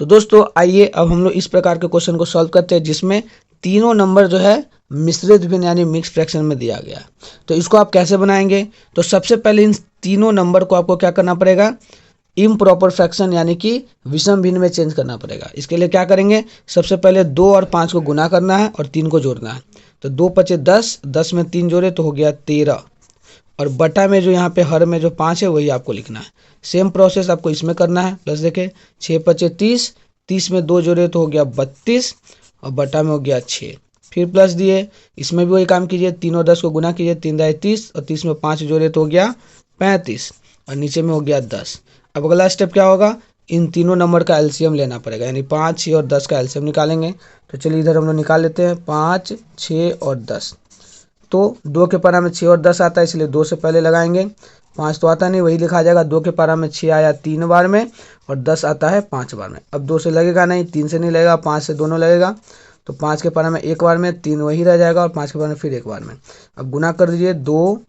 तो दोस्तों आइए अब हम लोग इस प्रकार के क्वेश्चन को सॉल्व करते हैं जिसमें तीनों नंबर जो है मिश्रित भिन्न यानी मिक्स फ्रैक्शन में दिया गया। तो इसको आप कैसे बनाएंगे? तो सबसे पहले इन तीनों नंबर को आपको क्या करना पड़ेगा, इम्प्रॉपर फ्रैक्शन यानी कि विषम भिन्न में चेंज करना पड़ेगा। इसके लिए क्या करेंगे, सबसे पहले 2 और 5 को गुना करना है और 3 को जोड़ना है। तो 2 पचे 10, 10 में 3 जोड़े तो हो गया 13, और बटा में जो यहाँ पे हर में जो 5 है वही आपको लिखना है। सेम प्रोसेस आपको इसमें करना है। प्लस देखें 6 पचे 30, 30 में 2 जोड़े तो हो गया 32 और बटा में हो गया 6। फिर प्लस दिए, इसमें भी वही काम कीजिए, 3 और 10 को गुना कीजिए, 3 दाई 30 और 30 में 5 जोड़े तो हो गया 35 और नीचे में हो गया 10। अब अगला स्टेप क्या होगा, इन तीनों नंबर का एलसीएम लेना पड़ेगा, यानी 5, 6 और 10 का एलसीएम निकालेंगे। तो चलिए इधर हम लोग निकाल लेते हैं 5, 6 और 10। तो 2 के पारा में 6 और 10 आता है, इसलिए 2 से पहले लगाएंगे। 5 तो आता नहीं, वही लिखा जाएगा। 2 के पारा में 6 आया 3 बार में और 10 आता है 5 बार में। अब 2 से लगेगा नहीं, 3 से नहीं लगेगा, 5 से दोनों लगेगा। तो 5 के पारा में 1 बार में, 3 वही रह जाएगा और 5 के पारा में फिर 1 बार में। अब गुना कर दीजिए, 2,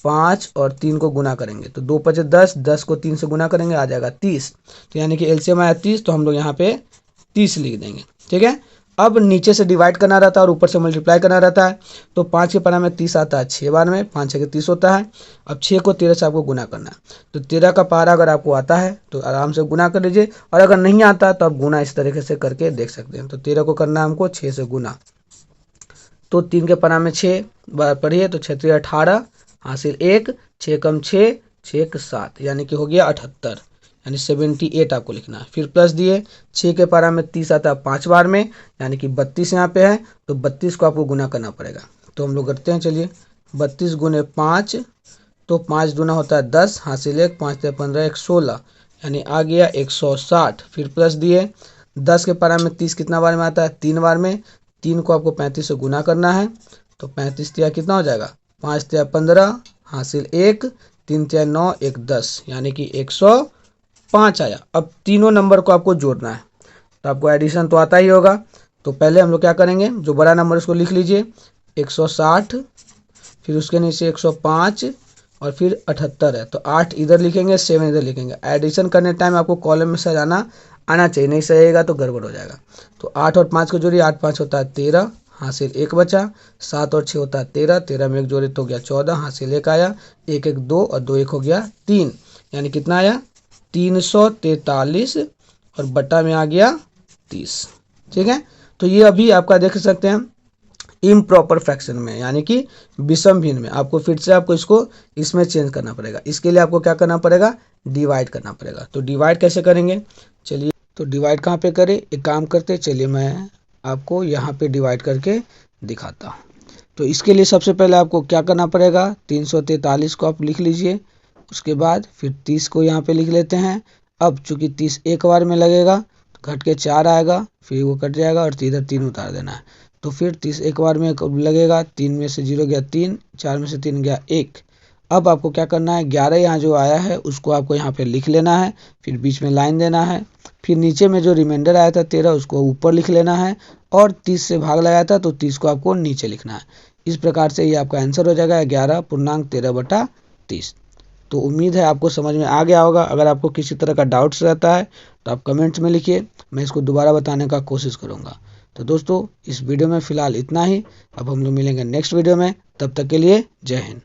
5 और 3 को गुना करेंगे तो 2 पचे 10, 10 को 3 से गुना करेंगे आ जाएगा 30। तो यानी कि एलसीएम आया 30, तो हम लोग यहाँ पे 30 लिख देंगे। ठीक है, अब नीचे से डिवाइड करना रहता है और ऊपर से मल्टीप्लाई करना रहता है। तो 5 के पारा में 30 आता है 6 बार में, 5 6 30 होता है। अब 6 को 13 से आपको गुना करना है। तो 13 का पारा अगर आपको आता है तो आराम से गुना कर लीजिए, और अगर नहीं आता तो आप गुना इस तरीके से करके देख सकते हैं। तो 13 को करना है हमको 6 से गुना। तो 3 के पारा में 6 बार पढ़िए, तो 6 3 18 हासिल 1, 6 कम 6, 6 1 7, यानी कि हो गया 78, यानी 78 आपको लिखना है। फिर प्लस दिए, 6 के पारा में 30 आता है 5 बार में, यानी कि 32 यहाँ पे है। तो 32 को आपको गुना करना पड़ेगा। तो हम लोग करते हैं, चलिए 32 गुने 5, तो 5 दूना होता है 10, हासिल 1, 5 15 1 16, यानी आ गया 160। फिर प्लस दिए, 10 के पारा में 30 कितना बार में आता है 3 बार में, 3 को आपको 35 से गुना करना है। तो 35 तिया कितना हो जाएगा, 5 तिया 15 हासिल 1, 3 तिया 9 1 10, यानी कि 105 आया। अब तीनों नंबर को आपको जोड़ना है, तो आपको एडिशन तो आता ही होगा। तो पहले हम लोग क्या करेंगे, जो बड़ा नंबर उसको लिख लीजिए 160, फिर उसके नीचे 105 और फिर 78 है। तो 8 इधर लिखेंगे, 7 इधर लिखेंगे। एडिशन करने टाइम आपको कॉलम में सजाना आना चाहिए, नहीं सजेगा तो गड़बड़ हो जाएगा। तो 8 और 5 को जोड़िए, 8 5 होता है 13, हासिल 1 बचा। 7 और 6 होता है 13, 13 में 1 जोड़े तो हो गया 14, हासिल 1 आया। 1 1 2 और 2 1 हो गया 3, यानी कितना आया 343 और बटा में आ गया 30। ठीक है, तो ये अभी आपका देख सकते हैं इम्प्रॉपर फ्रैक्शन में, यानी कि विषम भिन्न में। आपको फिर से आपको इसको इसमें चेंज करना पड़ेगा। इसके लिए आपको क्या करना पड़ेगा, डिवाइड करना पड़ेगा। तो डिवाइड कैसे करेंगे, चलिए तो डिवाइड कहाँ पे करें, एक काम करते, चलिए मैं आपको यहाँ पे डिवाइड करके दिखाता हूँ। तो इसके लिए सबसे पहले आपको क्या करना पड़ेगा, 343 को आप लिख लीजिए। उसके बाद फिर 30 को यहाँ पे लिख लेते हैं। अब चूंकि 30 एक बार में लगेगा तो घट के 4 आएगा, फिर वो कट जाएगा और इधर 3 उतार देना है। तो फिर 30 एक बार में लगेगा, 3 में से 0 गया 3, 4 में से 3 गया 1। अब आपको क्या करना है, 11 यहाँ जो आया है उसको आपको यहाँ पे लिख लेना है, फिर बीच में लाइन देना है। फिर नीचे में जो रिमाइंडर आया था 13 उसको ऊपर लिख लेना है, और 30 से भाग लगाया था तो 30 को आपको नीचे लिखना है। इस प्रकार से ये आपका आंसर हो जाएगा 11.13/30। तो उम्मीद है आपको समझ में आ गया होगा। अगर आपको किसी तरह का डाउट्स रहता है तो आप कमेंट्स में लिखिए, मैं इसको दोबारा बताने का कोशिश करूँगा। तो दोस्तों इस वीडियो में फ़िलहाल इतना ही। अब हम लोग मिलेंगे नेक्स्ट वीडियो में, तब तक के लिए जय हिंद।